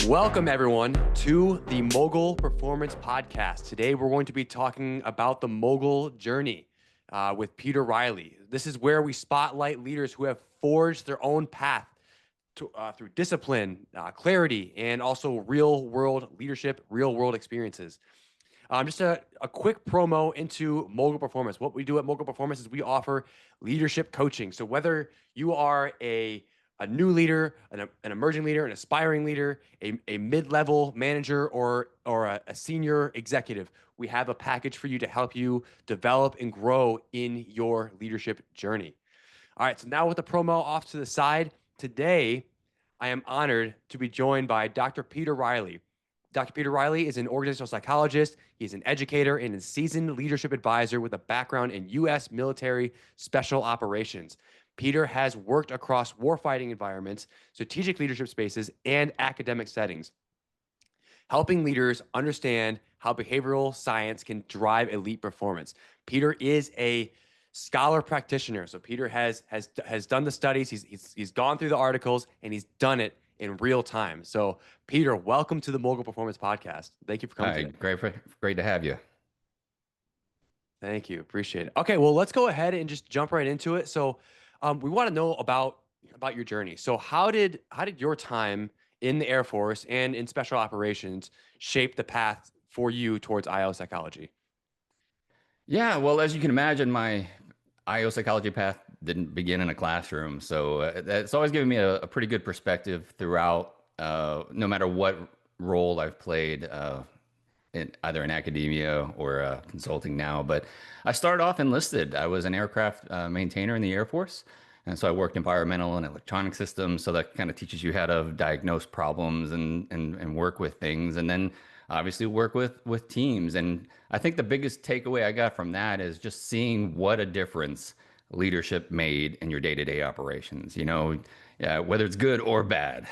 Welcome, everyone, to the Mogul Performance Podcast. Today, we're going to be talking about the Mogul Journey with Peter Reiley. This is where we spotlight leaders who have forged their own path through discipline, clarity, and also real-world leadership, real-world experiences. Just a quick promo into Mogul Performance. What we do at Mogul Performance is we offer leadership coaching. So whether you are a new leader, an emerging leader, an aspiring leader, a mid-level manager, or a senior executive, we have a package for you to help you develop and grow in your leadership journey. All right, so now with the promo off to the side, today I am honored to be joined by Dr. Peter Reiley. Dr. Peter Reiley is an organizational psychologist. He's an educator and a seasoned leadership advisor with a background in U.S. military special operations. Peter has worked across warfighting environments, strategic leadership spaces, and academic settings, helping leaders understand how behavioral science can drive elite performance. Peter is a scholar practitioner. So Peter has done the studies, he's gone through the articles, and he's done it in real time. So Peter, welcome to the Mogul Performance Podcast. Thank you for coming today. Great to have you. Thank you. Appreciate it. Okay, well, let's go ahead and just jump right into it. So we want to know about your journey. So how did your time in the Air Force and in special operations shape the path for you towards IO psychology? Yeah, well, as you can imagine, my IO psychology path didn't begin in a classroom. So it's always given me a pretty good perspective throughout, no matter what role I've played, either in academia or consulting now. But I started off enlisted. I was an aircraft maintainer in the Air Force. And so I worked environmental and electronic systems. So that kind of teaches you how to diagnose problems and work with things. And then obviously work with teams. And I think the biggest takeaway I got from that is just seeing what a difference leadership made in your day-to-day operations, whether it's good or bad.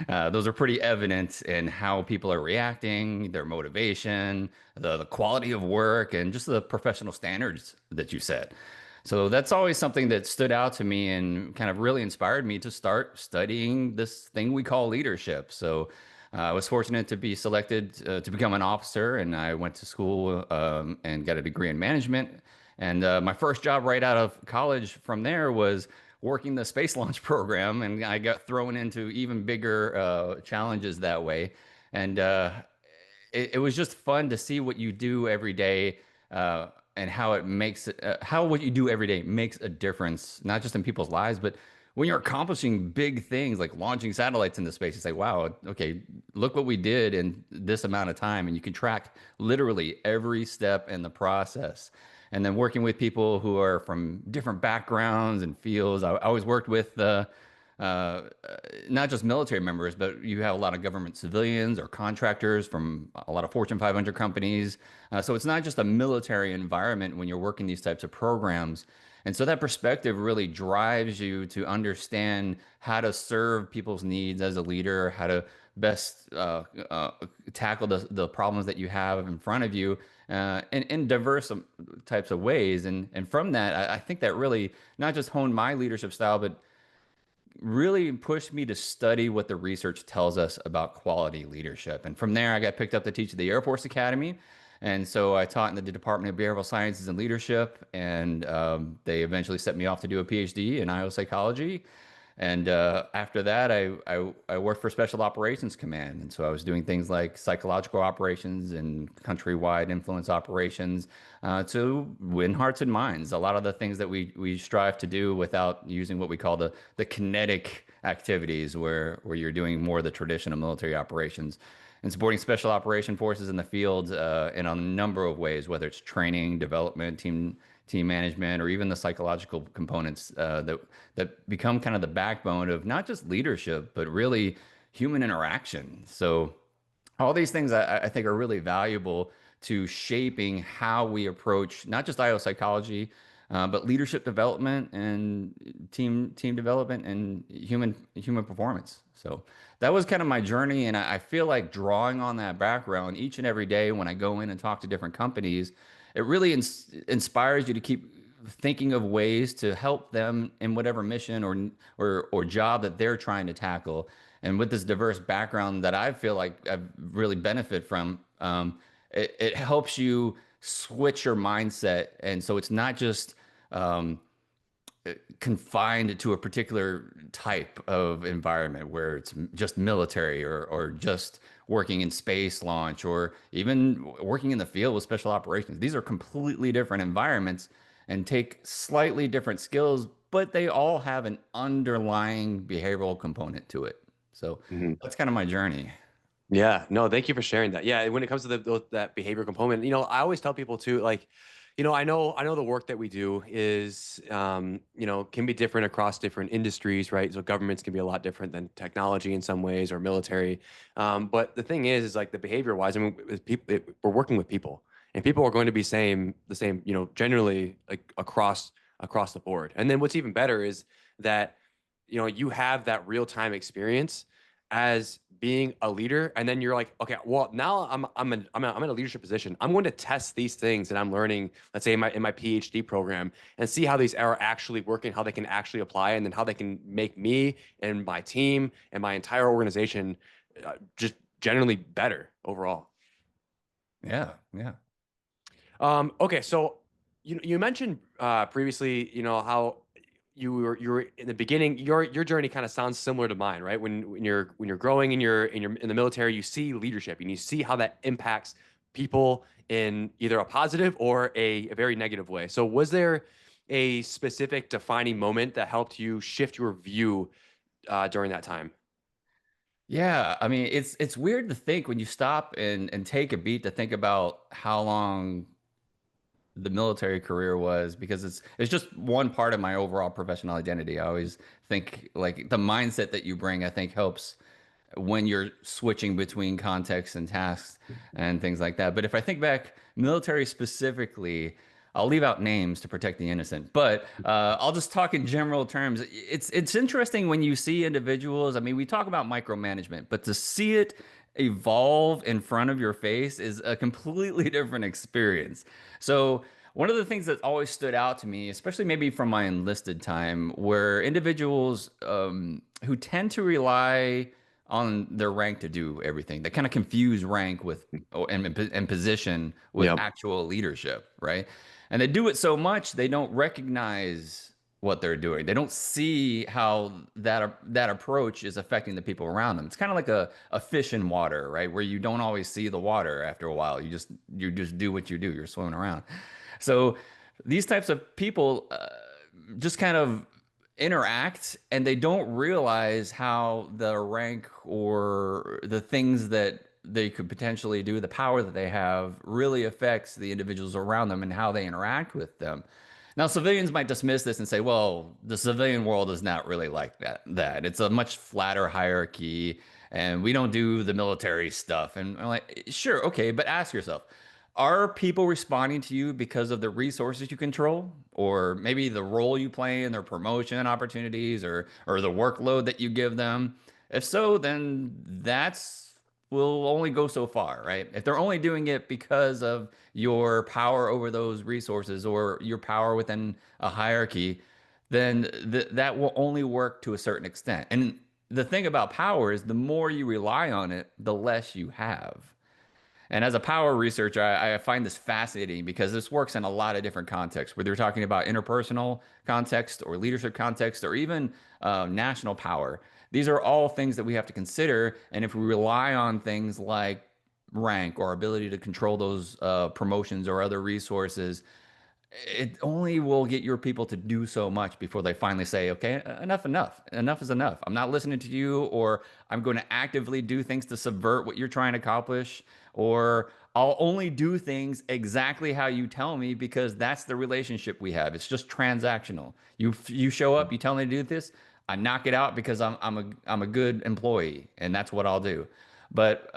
Those are pretty evident in how people are reacting, their motivation, the quality of work, and just the professional standards that you set. So that's always something that stood out to me and kind of really inspired me to start studying this thing we call leadership. So I was fortunate to be selected to become an officer, and I went to school and got a degree in management. And my first job right out of college from there was working the space launch program, and I got thrown into even bigger challenges that way. And it was just fun to see what you do every day and how it makes how what you do every day makes a difference, not just in people's lives, but when you're accomplishing big things like launching satellites into space. You say, wow, okay, look what we did in this amount of time. And you can track literally every step in the process. And then working with people who are from different backgrounds and fields. I always worked with not just military members, but you have a lot of government civilians or contractors from a lot of Fortune 500 companies. So it's not just a military environment when you're working these types of programs. And so that perspective really drives you to understand how to serve people's needs as a leader, how to best tackle the problems that you have in front of you in diverse types of ways. And from that, I think that really not just honed my leadership style, but really pushed me to study what the research tells us about quality leadership. And from there, I got picked up to teach at the Air Force Academy. And so I taught in the Department of Behavioral Sciences and Leadership, and they eventually set me off to do a PhD in IO psychology. And after that, I worked for Special Operations Command. And so I was doing things like psychological operations and countrywide influence operations to win hearts and minds. A lot of the things that we strive to do without using what we call the kinetic activities, where you're doing more of the traditional military operations and supporting special operation forces in the field in a number of ways, whether it's training, development, team management, or even the psychological components that become kind of the backbone of not just leadership, but really human interaction. So all these things I think are really valuable to shaping how we approach not just IO psychology, but leadership development and team development and human performance. So that was kind of my journey, and I feel like drawing on that background each and every day when I go in and talk to different companies, it really inspires you to keep thinking of ways to help them in whatever mission or job that they're trying to tackle. And with this diverse background that I feel like I've really benefit from, it helps you switch your mindset. And so it's not just um, confined to a particular type of environment where it's just military or just working in space launch or even working in the field with special operations. These are completely different environments and take slightly different skills, but they all have an underlying behavioral component to it. So that's kind of my journey. Yeah, no, thank you for sharing that. Yeah, when it comes to that behavior component, I always tell people too, like, I know the work that we do is, can be different across different industries, right? So governments can be a lot different than technology in some ways or military. But the thing is like the behavior wise, I mean, people, we're working with people, and people are going to be the same, generally like across the board. And then what's even better is that, you have that real time experience as being a leader, and then you're like, okay, well, now I'm in a leadership position. I'm going to test these things that I'm learning, let's say in my PhD program, and see how these are actually working, how they can actually apply, and then how they can make me and my team and my entire organization just generally better overall. Yeah, yeah. Okay, so you mentioned previously, how you were in the beginning. Your journey kind of sounds similar to mine, right? When you're growing in the military, you see leadership and you see how that impacts people in either a positive or a very negative way. So was there a specific defining moment that helped you shift your view during that time? Yeah, I mean, it's weird to think when you stop and take a beat to think about how long the military career was because it's just one part of my overall professional identity. I always think like the mindset that you bring, I think helps when you're switching between contexts and tasks and things like that. But if I think back, military specifically, I'll leave out names to protect the innocent, but I'll just talk in general terms. It's interesting when you see individuals. I mean, we talk about micromanagement, but to see it evolve in front of your face is a completely different experience. So one of the things that always stood out to me, especially maybe from my enlisted time, were individuals who tend to rely on their rank to do everything. They kind of confuse rank with and position with Yep. actual leadership, right? And they do it so much they don't recognize what they're doing. They don't see how that approach is affecting the people around them. It's kind of like a fish in water, right? Where you don't always see the water after a while. You just do what you do. You're swimming around. So these types of people just kind of interact and they don't realize how the rank or the things that they could potentially do, the power that they have, really affects the individuals around them and how they interact with them. Now, civilians might dismiss this and say, well, the civilian world is not really like that. It's a much flatter hierarchy and we don't do the military stuff. And I'm like, sure, okay, but ask yourself, are people responding to you because of the resources you control, or maybe the role you play in their promotion opportunities, or the workload that you give them? If so, then that's will only go so far, right? If they're only doing it because of your power over those resources or your power within a hierarchy, then that will only work to a certain extent. And the thing about power is the more you rely on it, the less you have. And as a power researcher, I find this fascinating because this works in a lot of different contexts, whether you're talking about interpersonal context or leadership context or even national power. These are all things that we have to consider. And if we rely on things like rank or ability to control those promotions or other resources, it only will get your people to do so much before they finally say, okay, enough is enough. I'm not listening to you, or I'm going to actively do things to subvert what you're trying to accomplish, or I'll only do things exactly how you tell me because that's the relationship we have. It's just transactional. You show up, you tell me to do this, I knock it out because I'm a good employee, and that's what I'll do. But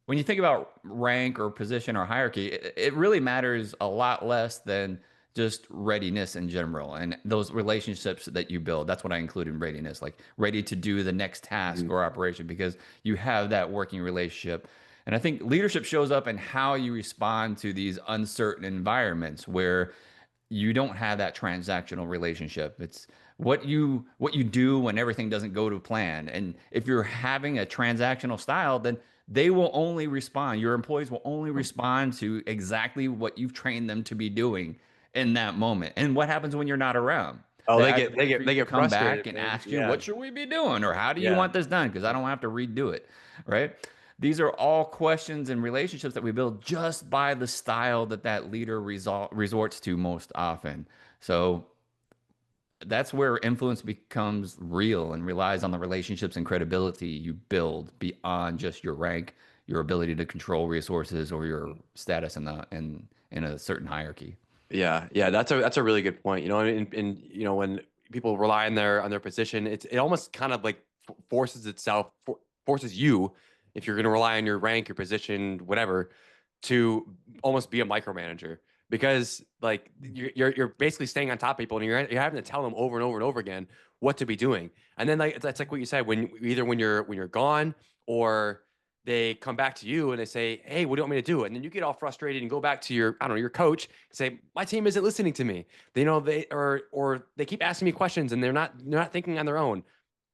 when you think about rank or position or hierarchy, it really matters a lot less than just readiness in general and those relationships that you build. That's what I include in readiness, like ready to do the next task or operation because you have that working relationship. And I think leadership shows up in how you respond to these uncertain environments where you don't have that transactional relationship. It's what you do when everything doesn't go to plan. And if you're having a transactional style, then they will only respond. Your employees will only respond to exactly what you've trained them to be doing in that moment. And what happens when you're not around? Oh, They they either get they wait for get you they to get come frustrated, back and man. ask you, Yeah, what should we be doing? Or how do you yeah, want this done? Because I don't have to redo it. Right. These are all questions and relationships that we build just by the style that that leader resorts to most often. So that's where influence becomes real and relies on the relationships and credibility you build beyond just your rank, your ability to control resources, or your status in a certain hierarchy. yeah. That's a really good point. And when people rely on their position, it almost kind of like forces itself forces you, if you're going to rely on your rank, your position, whatever, to almost be a micromanager, because like you're basically staying on top of people, and you're having to tell them over and over and over again what to be doing. And then like that's like what you said, when either when you're gone, or they come back to you and they say, "Hey, what do you want me to do?" And then you get all frustrated and go back to your, I don't know, your coach and say, "My team isn't listening to me." Or they keep asking me questions and they're not thinking on their own.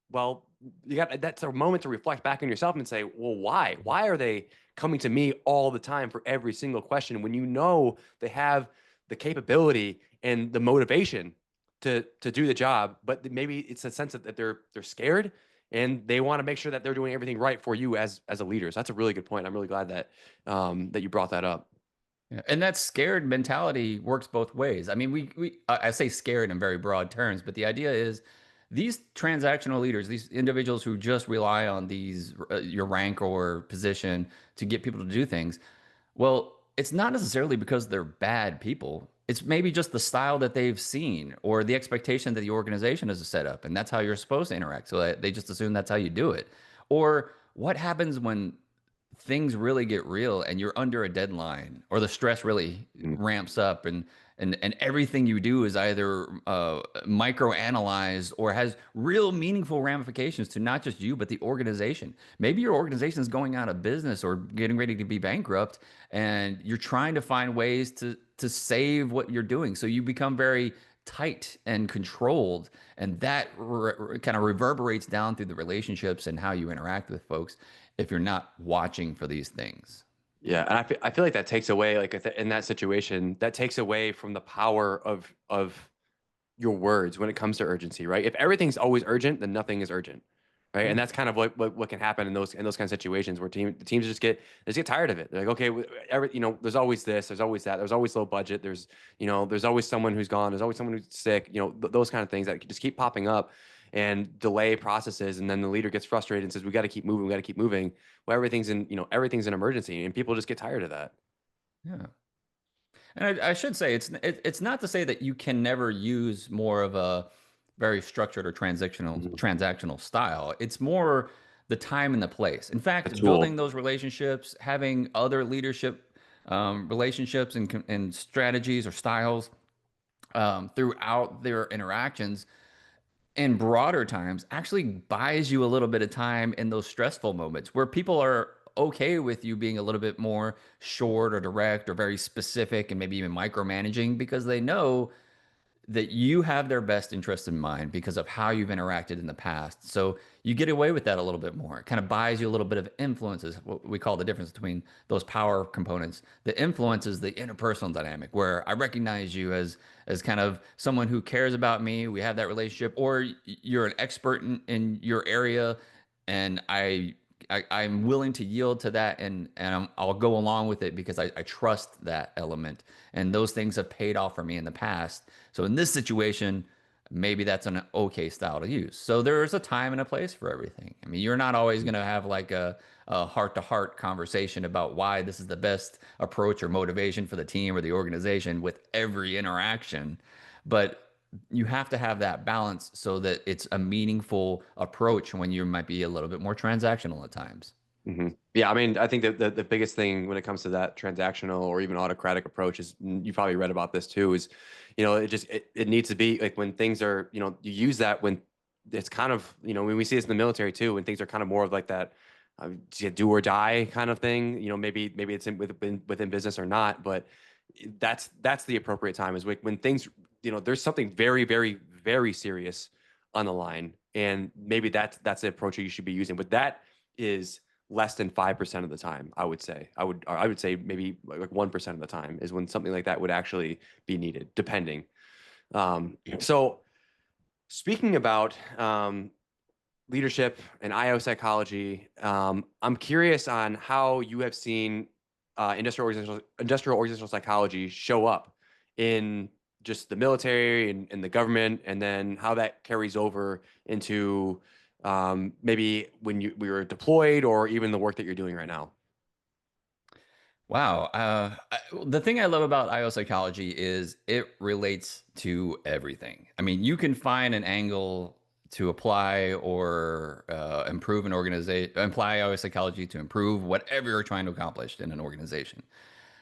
Well, that's a moment to reflect back on yourself and say, "Well, why? Why are they coming to me all the time for every single question when they have the capability and the motivation to do the job, but maybe it's a sense that they're scared and they want to make sure that they're doing everything right for you as a leader." So that's a really good point. I'm really glad that you brought that up. Yeah. And that scared mentality works both ways. I mean, I say scared in very broad terms, but the idea is these transactional leaders, these individuals who just rely on these your rank or position to get people to do things. Well, it's not necessarily because they're bad people. It's maybe just the style that they've seen or the expectation that the organization has set up, and that's how you're supposed to interact. So they just assume that's how you do it. Or what happens when things really get real and you're under a deadline or the stress really Mhm. ramps up and everything you do is either micro analyzed or has real meaningful ramifications to not just you but the organization. Maybe your organization is going out of business or getting ready to be bankrupt, and you're trying to find ways to save what you're doing, so you become very tight and controlled, and that kind of reverberates down through the relationships and how you interact with folks if you're not watching for these things. Yeah, and I feel like that takes away, like in that situation, that takes away from the power of your words when it comes to urgency, right? If everything's always urgent, then nothing is urgent, right? Yeah. And that's kind of what can happen in those kind of situations where the teams just get tired of it. They're like, okay, there's always this, there's always that, there's always low budget, there's always someone who's gone, there's always someone who's sick, those kind of things that just keep popping up and delay processes, and then the leader gets frustrated and says, "We got to keep moving, we got to keep moving." Well, everything's an emergency, and people just get tired of that. Yeah. And I should say it's not to say that you can never use more of a very structured or Mhm. transactional style. It's more the time and the place. In A fact, tool. building those relationships, having other leadership relationships and strategies or styles throughout their interactions in broader times actually buys you a little bit of time in those stressful moments where people are okay with you being a little bit more short or direct or very specific and maybe even micromanaging, because they know that you have their best interest in mind because of how you've interacted in the past. So you get away with that a little bit more. It kind of buys you a little bit of influences, what we call the difference between those power components. The influence is the interpersonal dynamic where I recognize you as kind of someone who cares about me. We have that relationship, or you're an expert in your area, and I'm willing to yield to that, and I'll go along with it because I trust that element. And those things have paid off for me in the past. So in this situation, maybe that's an okay style to use. So there's a time and a place for everything. I mean, you're not always going to have like a heart-to-heart conversation about why this is the best approach or motivation for the team or the organization with every interaction, but you have to have that balance so that it's a meaningful approach when you might be a little bit more transactional at times. Yeah, I mean, I think that the biggest thing when it comes to that transactional or even autocratic approach is, you probably read about this too, is, it needs to be like when things are, you use that when it's kind of, when we see this in the military too, when things are kind of more of like that do or die kind of thing, maybe it's within business or not, but that's the appropriate time is when things, there's something very, very, very serious on the line, and maybe that's the approach that you should be using. But that is less than 5% of the time, I would say. I would say maybe like 1% of the time is when something like that would actually be needed, depending. So speaking about leadership and IO psychology, I'm curious on how you have seen industrial organizational psychology show up in just the military and the government, and then how that carries over into maybe when we were deployed, or even the work that you're doing right now. Wow. The thing I love about IO psychology is it relates to everything. I mean, you can find an angle to apply or improve an organization, apply IO psychology to improve whatever you're trying to accomplish in an organization.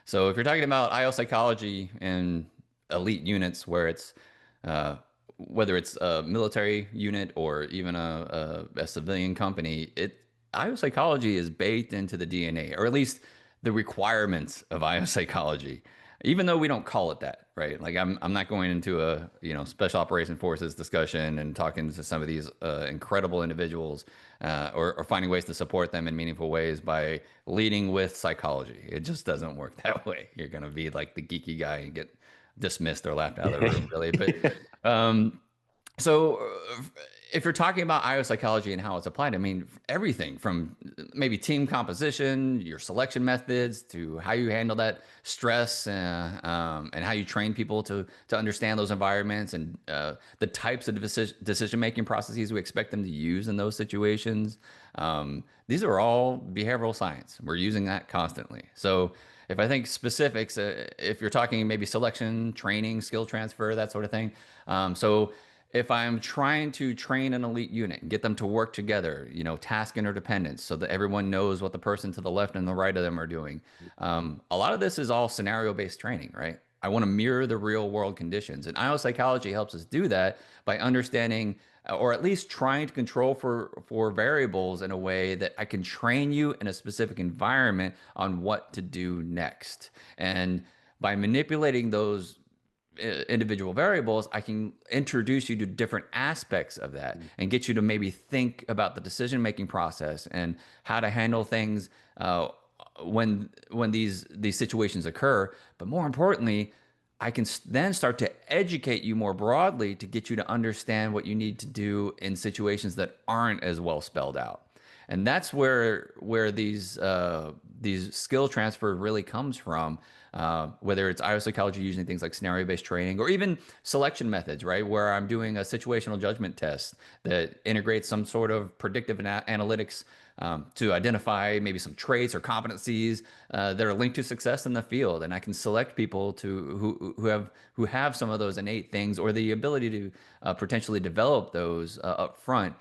So if you're talking about IO psychology in elite units where it's uh, whether it's a military unit or even a civilian company, IO psychology is baked into the DNA, or at least the requirements of IO psychology, even though we don't call it that, right? Like I'm not going into a special operation forces discussion and talking to some of these incredible individuals or finding ways to support them in meaningful ways by leading with psychology. It just doesn't work that way. You're going to be like the geeky guy and get dismissed or laughed out of the room, really. But um, so, if you're talking about IO psychology and how it's applied, I mean, everything from maybe team composition, your selection methods, to how you handle that stress, and how you train people to understand those environments, and the types of decision making processes we expect them to use in those situations. These are all behavioral science. We're using that constantly. So, if I think specifics, if you're talking maybe selection, training, skill transfer, that sort of thing. So if I'm trying to train an elite unit and get them to work together, task interdependence so that everyone knows what the person to the left and the right of them are doing. A lot of this is all scenario-based training, right? I want to mirror the real world conditions. And IO psychology helps us do that by understanding or at least trying to control for variables in a way that I can train you in a specific environment on what to do next. And by manipulating those individual variables, I can introduce you to different aspects of that and get you to maybe think about the decision making process and how to handle things when these situations occur. But more importantly, I can then start to educate you more broadly to get you to understand what you need to do in situations that aren't as well spelled out. And that's where these skill transfer really comes from. Whether it's IO psychology using things like scenario-based training or even selection methods, right? Where I'm doing a situational judgment test that integrates some sort of predictive analytics to identify maybe some traits or competencies that are linked to success in the field, and I can select people who have some of those innate things or the ability to potentially develop those up front.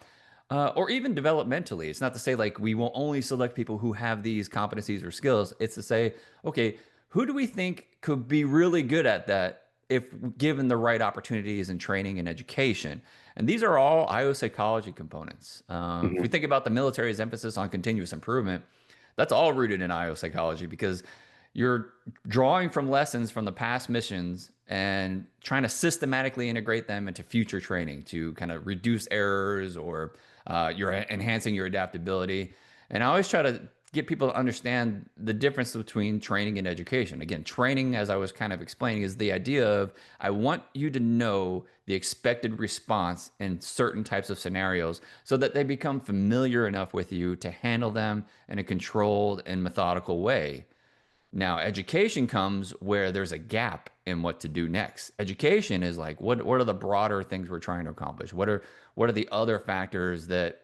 Or even developmentally. It's not to say like we will only select people who have these competencies or skills. It's to say, okay, who do we think could be really good at that if given the right opportunities and training and education? And these are all IO psychology components. If we Mhm. think about the military's emphasis on continuous improvement, that's all rooted in IO psychology because you're drawing from lessons from the past missions and trying to systematically integrate them into future training to kind of reduce errors or you're enhancing your adaptability. And I always try to get people to understand the difference between training and education. Again, training, as I was kind of explaining, is the idea of I want you to know the expected response in certain types of scenarios so that they become familiar enough with you to handle them in a controlled and methodical way. Now, education comes where there's a gap in what to do next. Education is like, what are the broader things we're trying to accomplish? What are the other factors that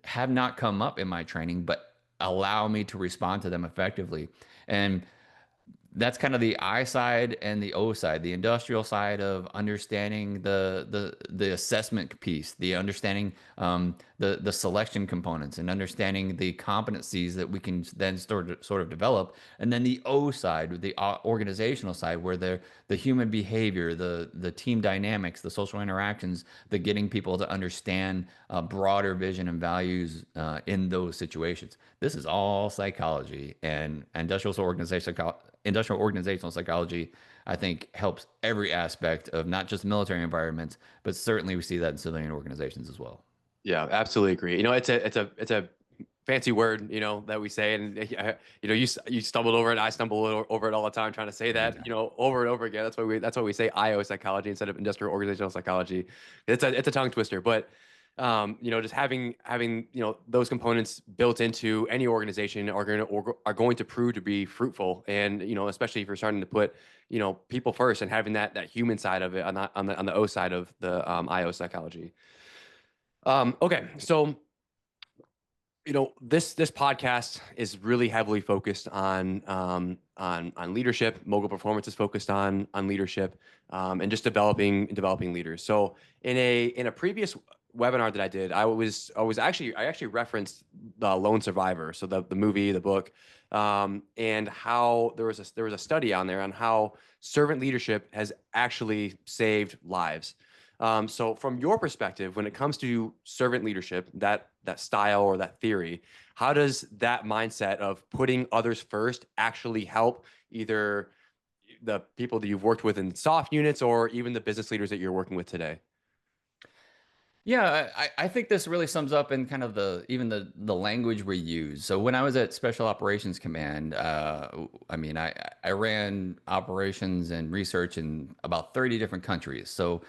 have not come up in my training, but allow me to respond to them effectively? And that's kind of the I side and the O side, the industrial side of understanding the assessment piece, the understanding the selection components, and understanding the competencies that we can then sort of develop, and then the O side, the organizational side, where the human behavior, the team dynamics, the social interactions, the getting people to understand a broader vision and values in those situations. This is all psychology and industrial industrial organizational psychology, I think, helps every aspect of not just military environments, but certainly we see that in civilian organizations as well. Yeah, absolutely agree. It's a fancy word, that we say, and you stumbled over it. I stumble over it all the time, trying to say that, over and over again. That's why we say IO psychology instead of industrial organizational psychology. It's a tongue twister, but just having those components built into any organization are going to prove to be fruitful, and especially if you're starting to put people first and having that human side of it on the O side of the IO psychology. Okay, so this podcast is really heavily focused on leadership. Mogul Performance is focused on leadership, and just developing leaders. So in a previous webinar that I did, I actually referenced the Lone Survivor, so the movie, the book, and how there was a study on there on how servant leadership has actually saved lives. So from your perspective, when it comes to servant leadership, that style or that theory, how does that mindset of putting others first actually help either the people that you've worked with in soft units or even the business leaders that you're working with today? Yeah, I think this really sums up in kind of the language we use. So when I was at Special Operations Command, I ran operations and research in about 30 different countries. So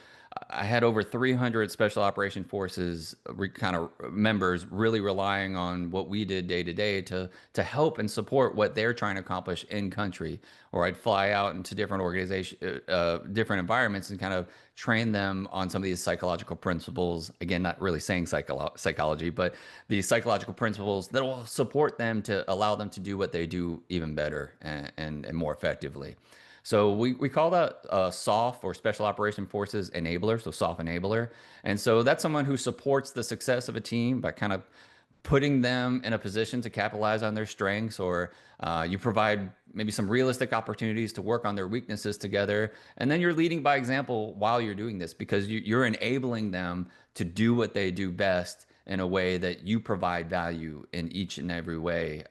I had over 300 Special Operation Forces kind of members really relying on what we did day to day to help and support what they're trying to accomplish in country. Or I'd fly out into different different environments and kind of train them on some of these psychological principles. Again, not really saying psychology, but these psychological principles that will support them to allow them to do what they do even better and more effectively. So we call that SOF, or Special Operation Forces Enabler, so SOF enabler. And so that's someone who supports the success of a team by kind of putting them in a position to capitalize on their strengths, or you provide maybe some realistic opportunities to work on their weaknesses together. And then you're leading by example while you're doing this, because you're enabling them to do what they do best in a way that you provide value in each and every way.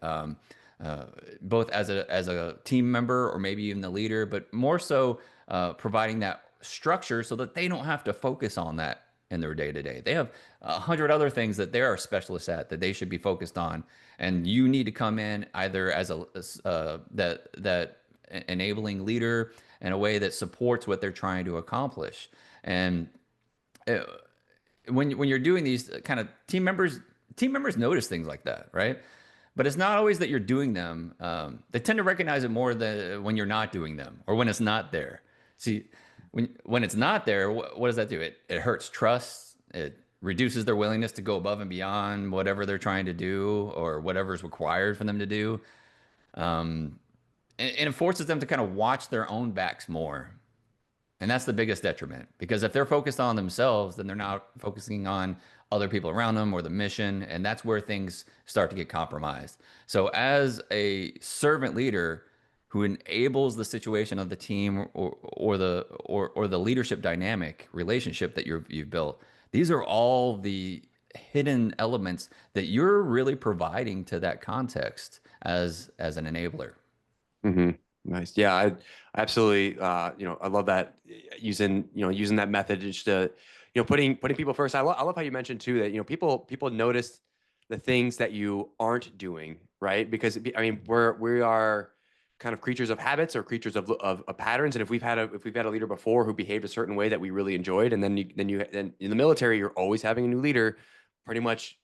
Both as a team member or maybe even the leader, but more so providing that structure so that they don't have to focus on that in their day to day. They have 100 other things that they are specialists at that they should be focused on, and you need to come in either as that enabling leader in a way that supports what they're trying to accomplish. And uh, when you're doing these kind of team members notice things like that, right? But it's not always that you're doing them. They tend to recognize it more than when you're not doing them or when it's not there. See, when it's not there, what does that do? It hurts trust. It reduces their willingness to go above and beyond whatever they're trying to do or whatever's required for them to do. And it forces them to kind of watch their own backs more. And that's the biggest detriment, because if they're focused on themselves, then they're not focusing on other people around them or the mission. And that's where things start to get compromised. So, as a servant leader who enables the situation of the team or the leadership dynamic relationship that you've built, these are all the hidden elements that you're really providing to that context as an enabler. Mm-hmm. Nice. Yeah, I absolutely. I love that using that method just to, putting people first. I love how you mentioned too that people notice the things that you aren't doing, right? Because I mean we are kind of creatures of habits or creatures of patterns. And if we've had a leader before who behaved a certain way that we really enjoyed, and then in the military you're always having a new leader, pretty much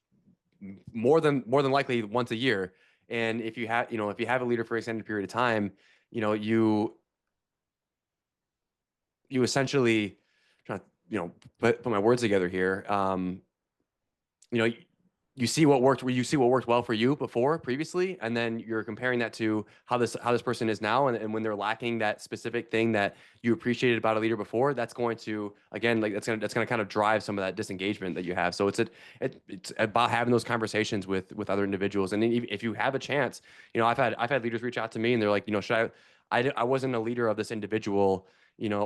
more than likely once a year. And if you have a leader for an extended period of time, you essentially trying to put my words together here. You know, you see what worked well for you before previously, and then you're comparing that to how this person is now, and when they're lacking that specific thing that you appreciated about a leader before, that's going to, again, like that's going to kind of drive some of that disengagement that you have. So it's about having those conversations with other individuals. And then if you have a chance, I've had leaders reach out to me and they're like, I wasn't a leader of this individual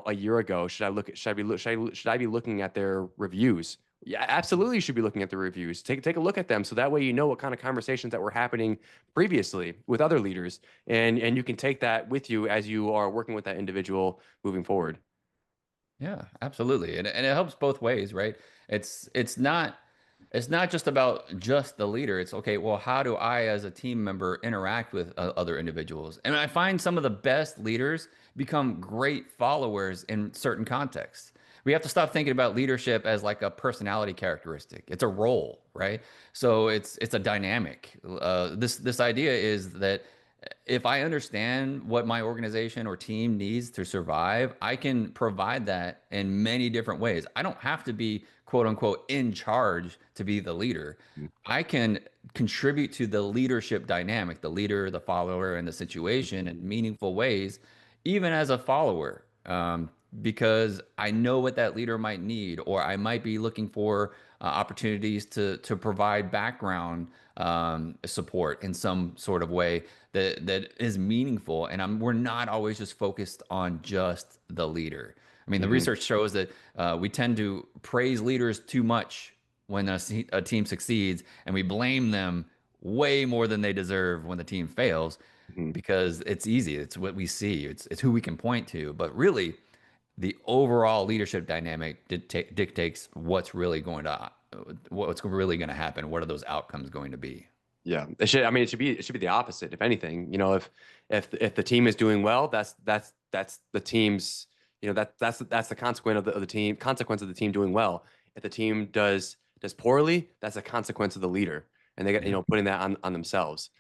a year ago. Should I be looking at their reviews Yeah, absolutely. You should be looking at the reviews. Take a look at them, so that way you know what kind of conversations that were happening previously with other leaders, and you can take that with you as you are working with that individual moving forward. Yeah, absolutely. And it helps both ways, right? It's not it's not just about just the leader. It's okay, well, how do I as a team member interact with other individuals? And I find some of the best leaders become great followers in certain contexts. We have to stop thinking about leadership as like a personality characteristic. It's a role, right? So it's a dynamic. This idea is that if I understand what my organization or team needs to survive, I can provide that in many different ways. I don't have to be quote unquote in charge to be the leader. I can contribute to the leadership dynamic, the leader, the follower, and the situation in meaningful ways, even as a follower. Because I know what that leader might need, or I might be looking for opportunities to provide background support in some sort of way that is meaningful. And we're not always just focused on just the leader. I mean, the Hmm. research shows that we tend to praise leaders too much when a team succeeds, and we blame them way more than they deserve when the team fails, Hmm. because it's easy. It's what we see. It's who we can point to. But really, the overall leadership dynamic dictates what's really going to happen. What are those outcomes going to be? Yeah, it should. I mean, it should be the opposite. If anything, if the team is doing well, that's the team's. That's the consequence of the team doing well. If the team does poorly, that's a consequence of the leader, and they get Yeah. putting that on themselves.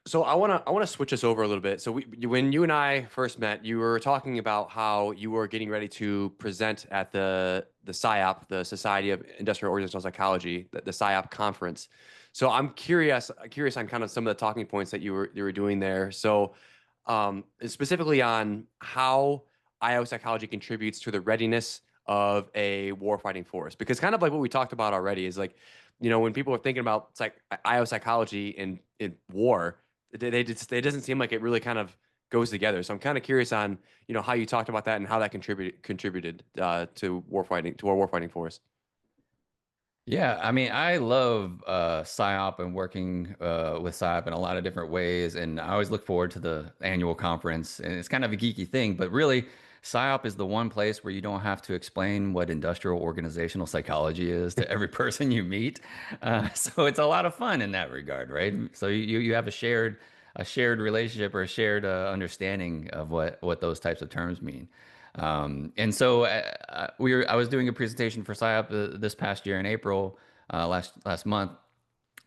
So I want to switch us over a little bit. So when you and I first met, you were talking about how you were getting ready to present at the SIOP, the Society of Industrial Organizational Psychology, the SIOP conference. So I'm curious on kind of some of the talking points that you were doing there. So specifically on how IO psychology contributes to the readiness of a warfighting force, because kind of like what we talked about already is like, when people are thinking about IO psychology in war, it doesn't seem like it really kind of goes together. So I'm kind of curious on how you talked about that and how that contributed to our warfighting force. Yeah, I mean, I love PSYOP and working with PSYOP in a lot of different ways, and I always look forward to the annual conference. And it's kind of a geeky thing, but really, PSYOP is the one place where you don't have to explain what industrial organizational psychology is to every person you meet. So it's a lot of fun in that regard, right? So you have a shared relationship or a shared understanding of what those types of terms mean. And so I was doing a presentation for PSYOP this past year in April, last month,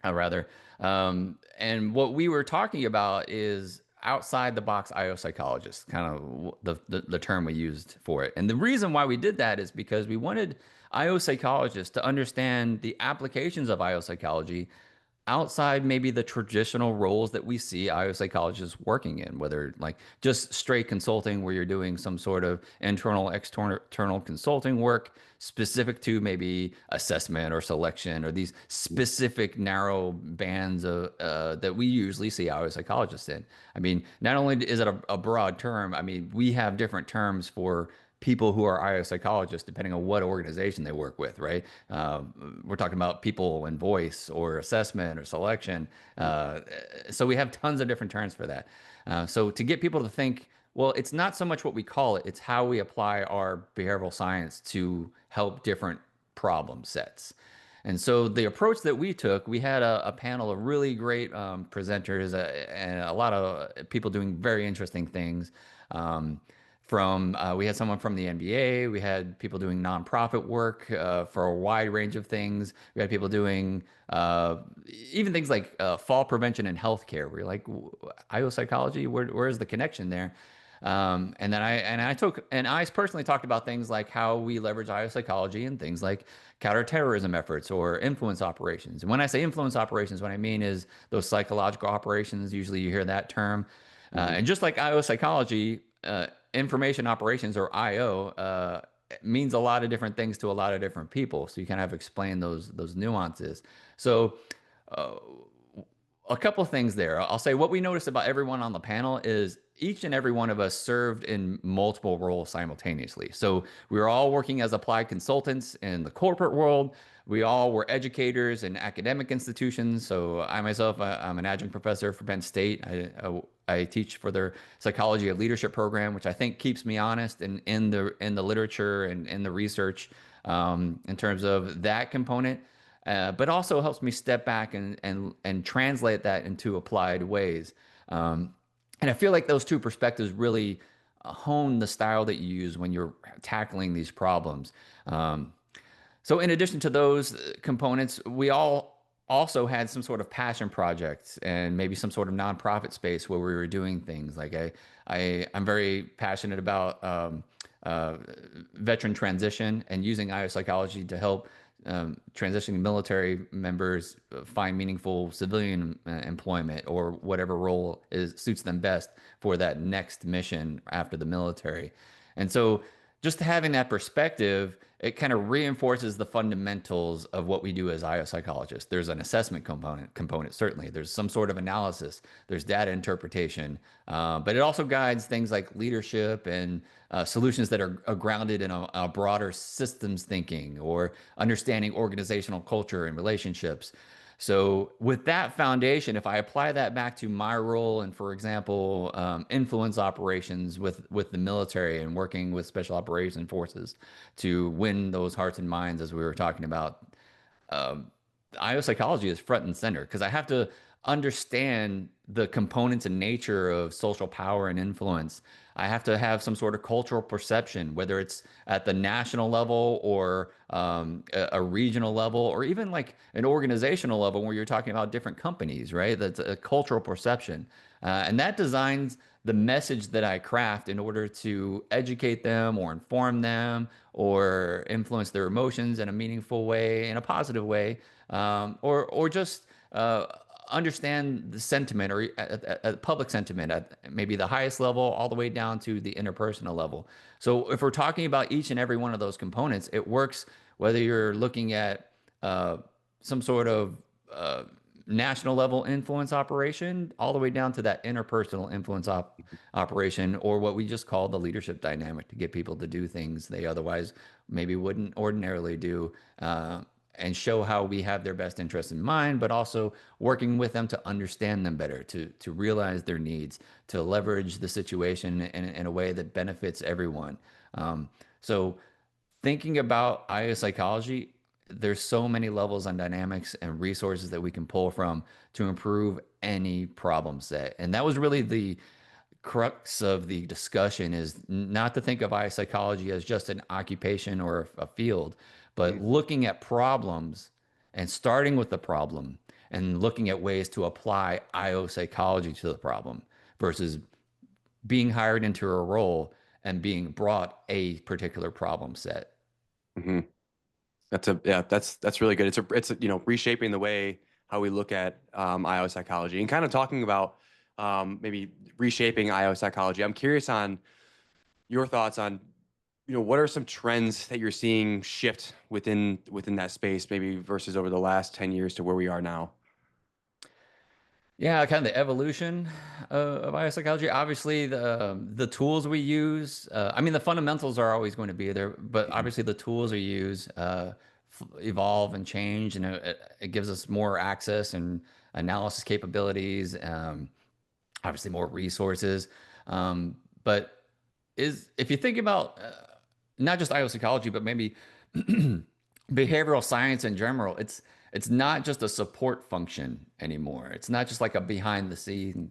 rather. And what we were talking about is outside the box IO psychologist, kind of the term we used for it. And the reason why we did that is because we wanted IO psychologists to understand the applications of IO psychology outside maybe the traditional roles that we see IO psychologists working in, whether like just straight consulting where you're doing some sort of external consulting work specific to maybe assessment or selection or these specific narrow bands of that we usually see IO psychologists in. I mean, not only is it a broad term, I mean, we have different terms for people who are IO psychologists, depending on what organization they work with, right? We're talking about people and voice or assessment or selection. So we have tons of different terms for that. So to get people to think, well, it's not so much what we call it, it's how we apply our behavioral science to help different problem sets. And so the approach that we took, we had a panel of really great presenters and a lot of people doing very interesting things. Um, we had someone from the NBA, we had people doing nonprofit work for a wide range of things. We had people doing even things like fall prevention and healthcare. We're like, IO psychology, where's the connection there? And I personally talked about things like how we leverage IO psychology and things like counterterrorism efforts or influence operations. And when I say influence operations, what I mean is those psychological operations. Usually you hear that term. Mhm. And just like IO psychology, information operations or IO means a lot of different things to a lot of different people. So you kind of have to explain those nuances. So uh, a couple of things there. I'll say what we noticed about everyone on the panel is each and every one of us served in multiple roles simultaneously. So we were all working as applied consultants in the corporate world. We all were educators in academic institutions. So I myself, I'm an adjunct professor for Penn State. I teach for their psychology of leadership program, which I think keeps me honest in the literature and in the research in terms of that component. But also helps me step back and translate that into applied ways. And I feel like those two perspectives really hone the style that you use when you're tackling these problems. So in addition to those components, we all also had some sort of passion projects and maybe some sort of nonprofit space where we were doing things. Like I'm very passionate about uh, veteran transition and using IO psychology to help transitioning military members find meaningful civilian employment or whatever role suits them best for that next mission after the military. And so just having that perspective, it kind of reinforces the fundamentals of what we do as IO psychologists. There's an assessment component, certainly. There's some sort of analysis. There's data interpretation, but it also guides things like leadership and solutions that are grounded in a broader systems thinking or understanding organizational culture and relationships. So with that foundation, if I apply that back to my role and, for example, influence operations with the military and working with special operations forces to win those hearts and minds, as we were talking about, um, IO psychology is front and center because I have to understand the components and nature of social power and influence. I have to have some sort of cultural perception, whether it's at the national level or a regional level, or even like an organizational level where you're talking about different companies, right? That's a cultural perception. And that designs the message that I craft in order to educate them or inform them or influence their emotions in a meaningful way, in a positive way, or just understand the sentiment or public sentiment at maybe the highest level all the way down to the interpersonal level. So if we're talking about each and every one of those components, it works whether you're looking at some sort of national level influence operation all the way down to that interpersonal influence operation, or what we just call the leadership dynamic to get people to do things they otherwise maybe wouldn't ordinarily do, and show how we have their best interests in mind, but also working with them to understand them better, to realize their needs, to leverage the situation in a way that benefits everyone. So thinking about IO psychology, there's so many levels and dynamics and resources that we can pull from to improve any problem set. And that was really the crux of the discussion, is not to think of IO psychology as just an occupation or a field, but looking at problems and starting with the problem and looking at ways to apply IO psychology to the problem versus being hired into a role and being brought a particular problem set. Mm-hmm. That's really good. It's reshaping the way how we look at IO psychology and kind of talking about maybe reshaping IO psychology. I'm curious on your thoughts on what are some trends that you're seeing shift within that space, maybe versus over the last 10 years to where we are now. Yeah, kind of the evolution of biopsychology. Obviously, the tools we use. I mean, the fundamentals are always going to be there, but obviously the tools we use evolve and change, and it gives us more access and analysis capabilities. Obviously, more resources. But is if you think about not just IO psychology, but maybe behavioral science in general, it's not just a support function anymore. It's not just like a behind the scene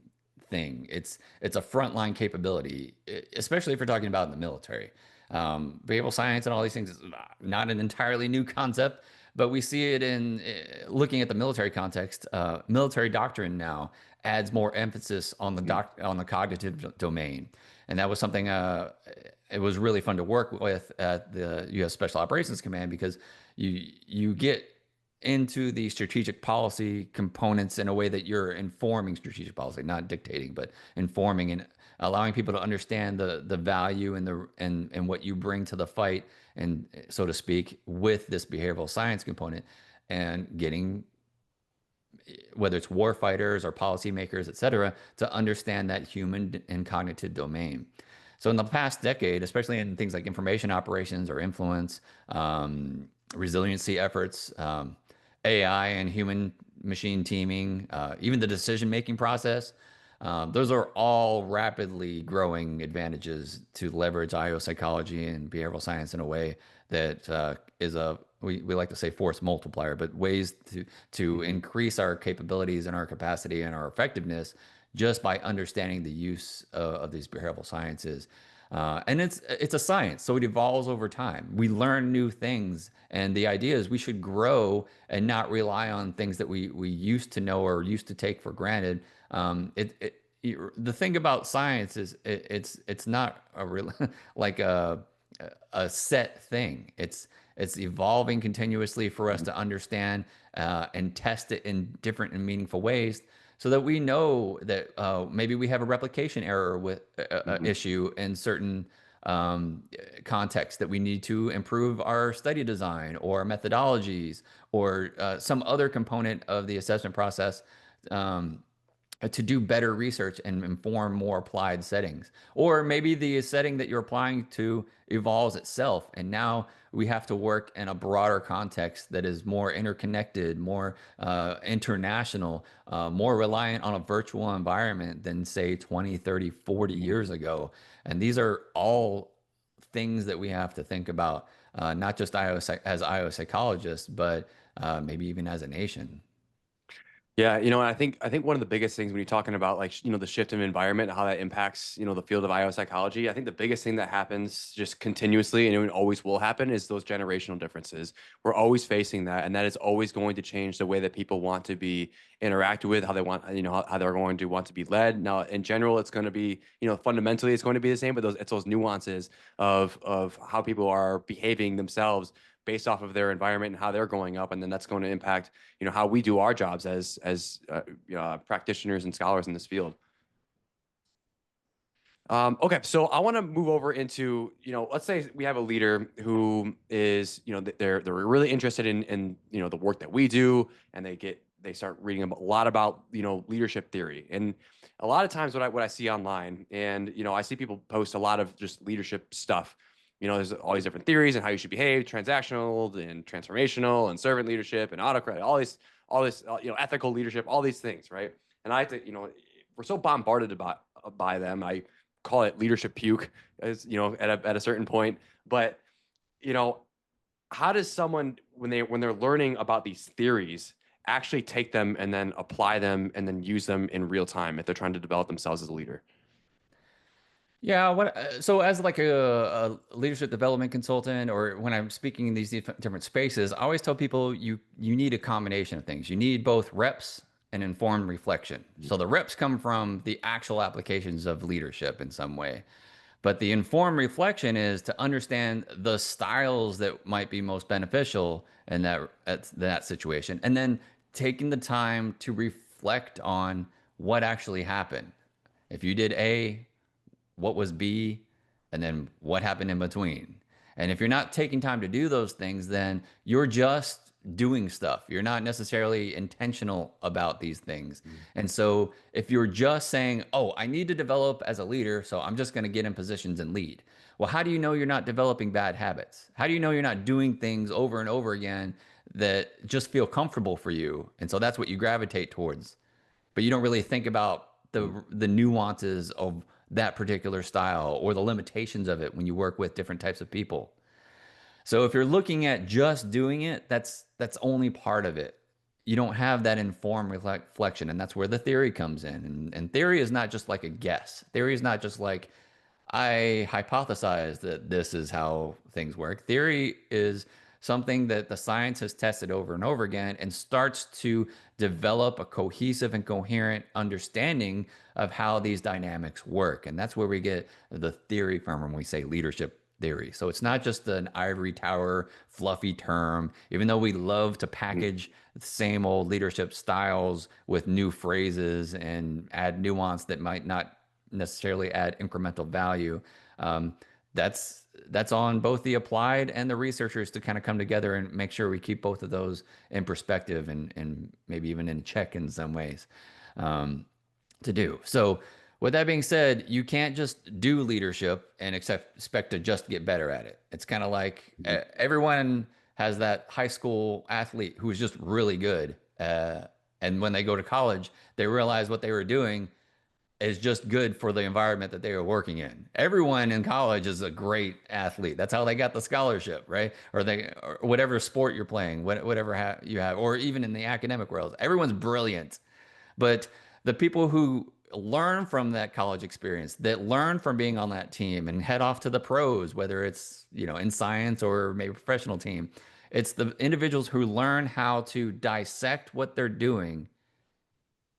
thing. It's a frontline capability, especially if you're talking about in the military. Behavioral science and all these things is not an entirely new concept, but we see it in looking at the military context. Military doctrine now adds more emphasis on on the cognitive domain, and that was something it was really fun to work with at the U.S. Special Operations Command, because you get into the strategic policy components in a way that you're informing strategic policy, not dictating, but informing and allowing people to understand the value and what you bring to the fight, and so to speak, with this behavioral science component, and getting whether it's war fighters or policymakers, et cetera, to understand that human and cognitive domain. So in the past decade, especially in things like information operations or influence, resiliency efforts, AI and human machine teaming, even the decision making process, those are all rapidly growing advantages to leverage IO psychology and behavioral science in a way that is a we like to say force multiplier, but ways to Mhm. increase our capabilities and our capacity and our effectiveness just by understanding the use of these behavioral sciences. And it's a science, so it evolves over time. We learn new things, and the idea is we should grow and not rely on things that we used to know or used to take for granted. The thing about science is it's not a real like a set thing. It's evolving continuously for us Mhm. to understand and test it in different and meaningful ways so that we know that maybe we have a replication error with Mhm. issue in certain contexts that we need to improve our study design or methodologies or some other component of the assessment process um, to do better research and inform more applied settings. Or maybe the setting that you're applying to evolves itself. And now we have to work in a broader context that is more interconnected, more international, more reliant on a virtual environment than, say, 20, 30, 40 Mhm. years ago. And these are all things that we have to think about, not just as IO psychologists, but maybe even as a nation. Yeah, I think one of the biggest things when you're talking about like the shift in environment, how that impacts the field of IO psychology. I think the biggest thing that happens just continuously and it always will happen is those generational differences. We're always facing that, and that is always going to change the way that people want to be interacted with, how they want how they're going to want to be led. Now, in general, it's going to be fundamentally it's going to be the same, but those nuances of how people are behaving themselves based off of their environment and how they're growing up, and then that's going to impact how we do our jobs as practitioners and scholars in this field. Okay, so I want to move over into let's say we have a leader who is they're really interested in the work that we do, and they start reading a lot about leadership theory. And a lot of times what I see online, and I see people post a lot of just leadership stuff. There's all these different theories and how you should behave, transactional and transformational and servant leadership and autocratic, all this ethical leadership, all these things, right? And I think we're so bombarded about by them. I call it leadership puke, as at a certain point. But you know, how does someone when they're learning about these theories actually take them and then apply them and then use them in real time if they're trying to develop themselves as a leader? Yeah, so as like a leadership development consultant, or when I'm speaking in these different spaces, I always tell people you need a combination of things. You need both reps and informed reflection. So the reps come from the actual applications of leadership in some way, but the informed reflection is to understand the styles that might be most beneficial in that situation, and then taking the time to reflect on what actually happened. If you did A, what was B, and then what happened in between. And if you're not taking time to do those things, then you're just doing stuff. You're not necessarily intentional about these things. And so if you're just saying, oh, I need to develop as a leader, so I'm just going to get in positions and lead. Well, how do you know you're not developing bad habits? How do you know you're not doing things over and over again that just feel comfortable for you? And so that's what you gravitate towards, but you don't really think about the nuances of that particular style or the limitations of it when you work with different types of people. So if you're looking at just doing it, that's only part of it. You don't have that informed reflection, and that's where the theory comes in. And theory is not just like a guess. Theory is not just like I hypothesize that this is how things work. Theory is something that the science has tested over and over again and starts to develop a cohesive and coherent understanding of how these dynamics work. And that's where we get the theory from when we say leadership theory. So it's not just an ivory tower, fluffy term, even though we love to package the same old leadership styles with new phrases and add nuance that might not necessarily add incremental value. Um, that's that's on both the applied and the researchers to kind of come together and make sure we keep both of those in perspective and maybe even in check in some ways. Um, to do. So, with that being said, you can't just do leadership and expect to just get better at it. It's kind of like everyone has that high school athlete who's just really good. And when they go to college, they realize what they were doing is just good for the environment that they were working in. Everyone in college is a great athlete. That's how they got the scholarship, right? Or whatever sport you're playing, whatever you have, or even in the academic world, everyone's brilliant. But the people who learn from that college experience, that learn from being on that team and head off to the pros, whether it's, in science or maybe professional team, it's the individuals who learn how to dissect what they're doing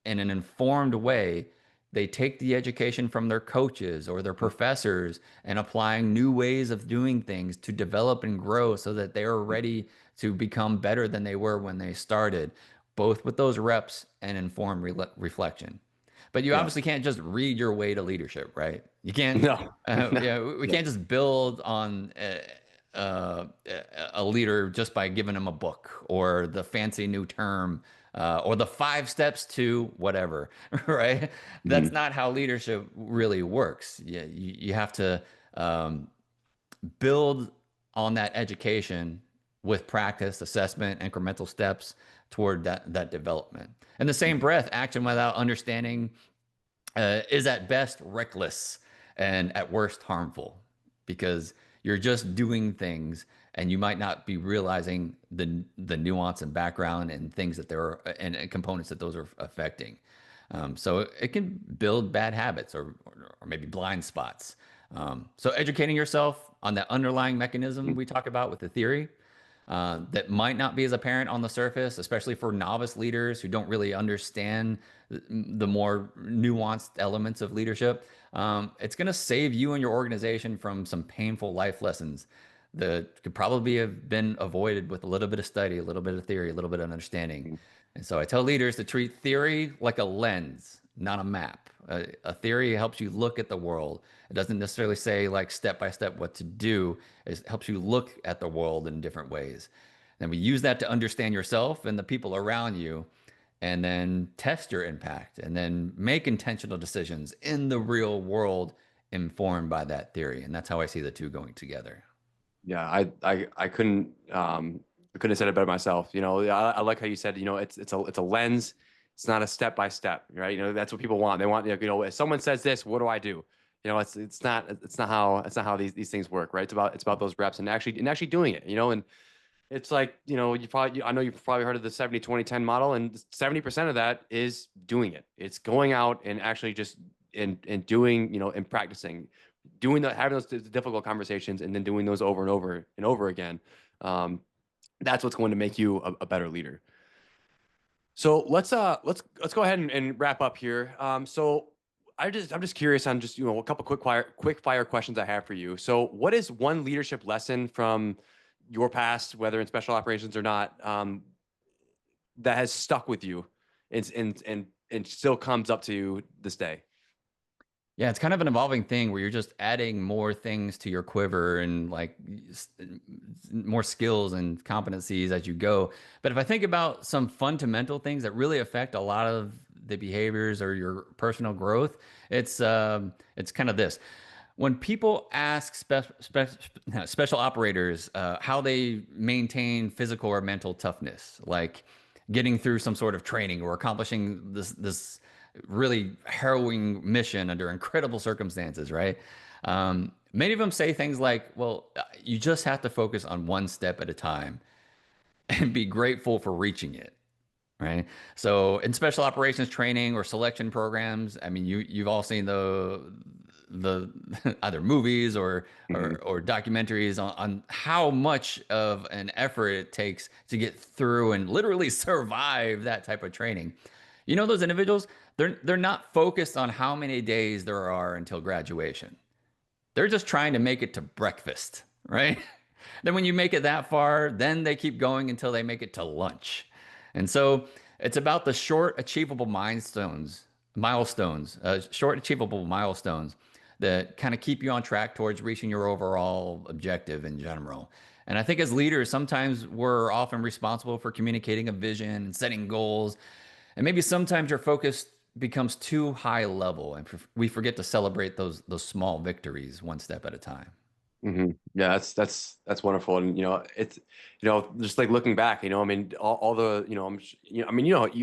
in an informed way. They take the education from their coaches or their professors and applying new ways of doing things to develop and grow so that they are ready to become better than they were when they started, both with those reps and informed reflection. But you Yeah. obviously can't just read your way to leadership, right? You can't, No. No. yeah, we can't just build on uh, a leader just by giving them a book or the fancy new term or the 5 steps to whatever, right? That's Mhm. not how leadership really works. You have to build on that education with practice, assessment, incremental steps toward that development. In the same breath, action without understanding is at best reckless and at worst harmful because you're just doing things and you might not be realizing the nuance and background and things that there are and components that those are affecting. So it can build bad habits or maybe blind spots. So educating yourself on that underlying mechanism we talk about with the theory that might not be as apparent on the surface, especially for novice leaders who don't really understand the more nuanced elements of leadership. It's going to save you and your organization from some painful life lessons that could probably have been avoided with a little bit of study, a little bit of theory, a little bit of understanding. And so I tell leaders to treat theory like a lens, not a map. A theory helps you look at the world. It doesn't necessarily say like step by step what to do. It helps you look at the world in different ways. And we use that to understand yourself and the people around you, and then test your impact, and then make intentional decisions in the real world informed by that theory. And that's how I see the two going together. Yeah, I couldn't have said it better myself. I like how you said, it's a lens. It's not a step by step, right? That's what people want. They want, if someone says this, what do I do? It's not how these things work, right? It's about those reps and actually doing it, and it's like, I know you've probably heard of the 70-20-10 model, and 70% of that is doing it. It's going out and actually just and doing, and practicing, having those difficult conversations and then doing those over and over and over again. That's what's going to make you a better leader. So let's go ahead and wrap up here. So I'm just curious on just a couple quick fire questions I have for you. So what is one leadership lesson from your past, whether in special operations or not, that has stuck with you and still comes up to you this day? Yeah, it's kind of an evolving thing where you're just adding more things to your quiver and like more skills and competencies as you go. But if I think about some fundamental things that really affect a lot of the behaviors or your personal growth, it's kind of this. When people ask special operators how they maintain physical or mental toughness, like getting through some sort of training or accomplishing this really harrowing mission under incredible circumstances, right? Many of them say things like, well, you just have to focus on one step at a time and be grateful for reaching it, right? So in special operations training or selection programs, I mean, you've all seen the either movies Mhm. or documentaries on how much of an effort it takes to get through and literally survive that type of training. Those individuals, they're not focused on how many days there are until graduation. They're just trying to make it to breakfast, right? Then when you make it that far, then they keep going until they make it to lunch. And so it's about the short achievable milestones, short achievable milestones that kind of keep you on track towards reaching your overall objective in general. And I think as leaders, sometimes we're often responsible for communicating a vision and setting goals. And maybe sometimes your focus becomes too high level and we forget to celebrate those small victories one step at a time. Yeah, that's wonderful, and it's just like looking back, I mean, all the I mean, you got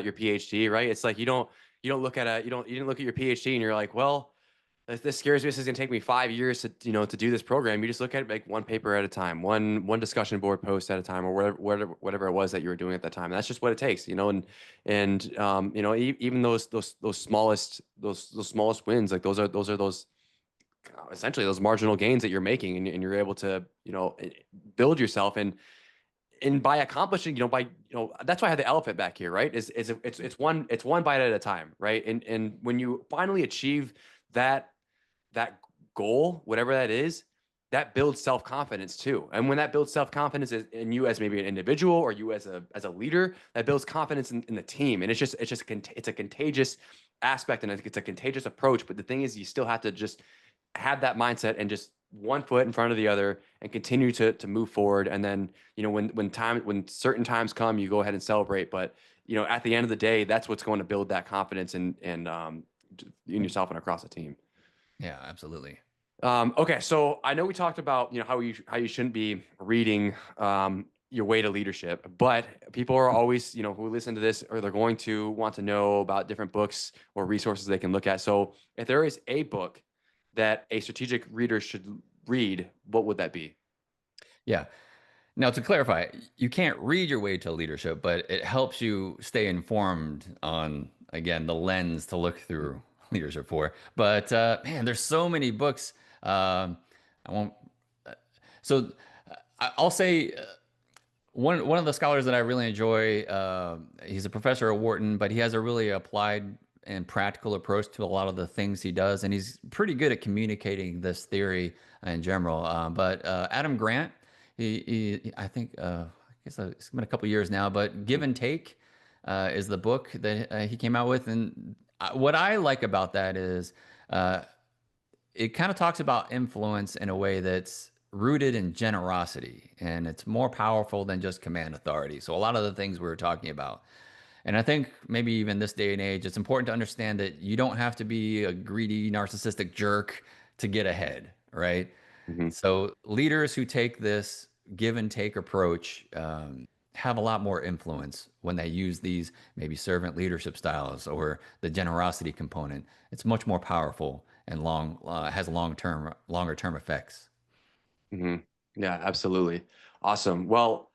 your PhD, right? It's like you don't look at you didn't look at your PhD and you're like, well, this scares me. This is gonna take me 5 years to to do this program. You just look at it like one paper at a time, one discussion board post at a time, or whatever it was that you were doing at that time. And that's just what it takes, and even those smallest wins, like those essentially those marginal gains that you're making, and you're able to build yourself, and by accomplishing, that's why I had the elephant back here, right? It's one bite at a time, right? And when you finally achieve that goal, whatever that is, that builds self-confidence too. And when that builds self-confidence in you as maybe an individual, or you as a leader, that builds confidence in the team. And it's a contagious aspect, and I think it's a contagious approach. But the thing is, you still have to just have that mindset and just one foot in front of the other and continue to move forward. And then, when certain times come, you go ahead and celebrate. But, at the end of the day, that's what's going to build that confidence and in yourself and across the team. Yeah, absolutely. Okay, so I know we talked about how you shouldn't be reading your way to leadership, but people are always who listen to this, or they're going to want to know about different books or resources they can look at. So if there is a book that a strategic reader should read, what would that be? Yeah. Now, to clarify, you can't read your way to leadership, but it helps you stay informed on, again, the lens to look through leadership for. But man, there's so many books. I won't. So I'll say one of the scholars that I really enjoy. He's a professor at Wharton, but he has a really applied and practical approach to a lot of the things he does, and he's pretty good at communicating this theory in general. But Adam Grant, I think I guess it's been a couple years now, but Give and Take is the book that he came out with, and what I like about that is it kind of talks about influence in a way that's rooted in generosity, and it's more powerful than just command authority. So a lot of the things we were talking about. And I think maybe even this day and age, it's important to understand that you don't have to be a greedy, narcissistic jerk to get ahead, right? Mm-hmm. So leaders who take this give and take approach have a lot more influence when they use these maybe servant leadership styles or the generosity component. It's much more powerful and has longer term effects. Mm-hmm. Yeah, absolutely. Awesome. Well,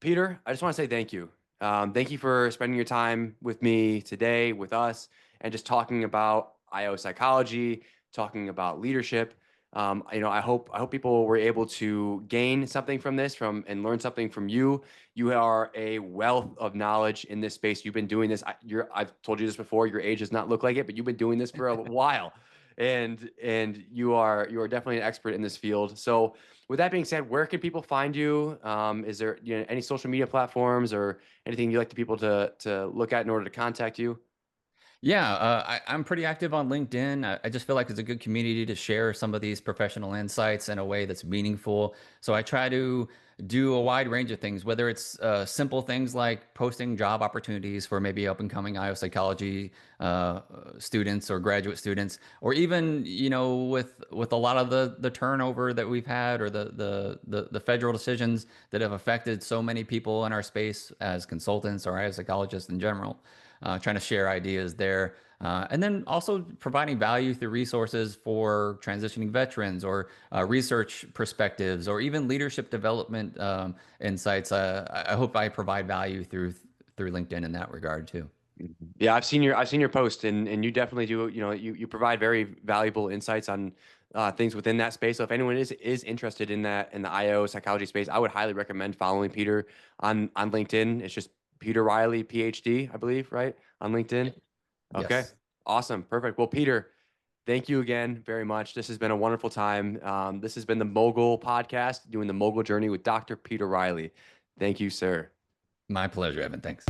Peter, I just want to say thank you. Thank you for spending your time with me today, with us, and just talking about IO psychology, talking about leadership. I hope people were able to gain something from this, and learn something from you. You are a wealth of knowledge in this space. You've been doing this. I've told you this before. Your age does not look like it, but you've been doing this for a while, and you are definitely an expert in this field. So, with that being said, where can people find you? Is there any social media platforms or anything you'd like the people to look at in order to contact you? Yeah, I'm pretty active on LinkedIn. I just feel like it's a good community to share some of these professional insights in a way that's meaningful. So I try to do a wide range of things, whether it's simple things like posting job opportunities for maybe up and coming IO psychology students or graduate students, or even with a lot of the turnover that we've had, or the federal decisions that have affected so many people in our space as consultants or IO psychologists in general, trying to share ideas there. And then also providing value through resources for transitioning veterans, or research perspectives, or even leadership development insights. I hope I provide value through LinkedIn in that regard too. Yeah, I've seen your post, and you definitely do. You provide very valuable insights on things within that space. So if anyone is interested in the IO psychology space, I would highly recommend following Peter on LinkedIn. It's just Peter Reiley, PhD, I believe, right, on LinkedIn. Okay, Yes, awesome, perfect. Well, Peter, thank you again very much. This has been a wonderful time. This has been the Mogul Podcast, doing the Mogul Journey with Dr. Peter Reiley. Thank you, sir. my pleasure, Evan. Thanks.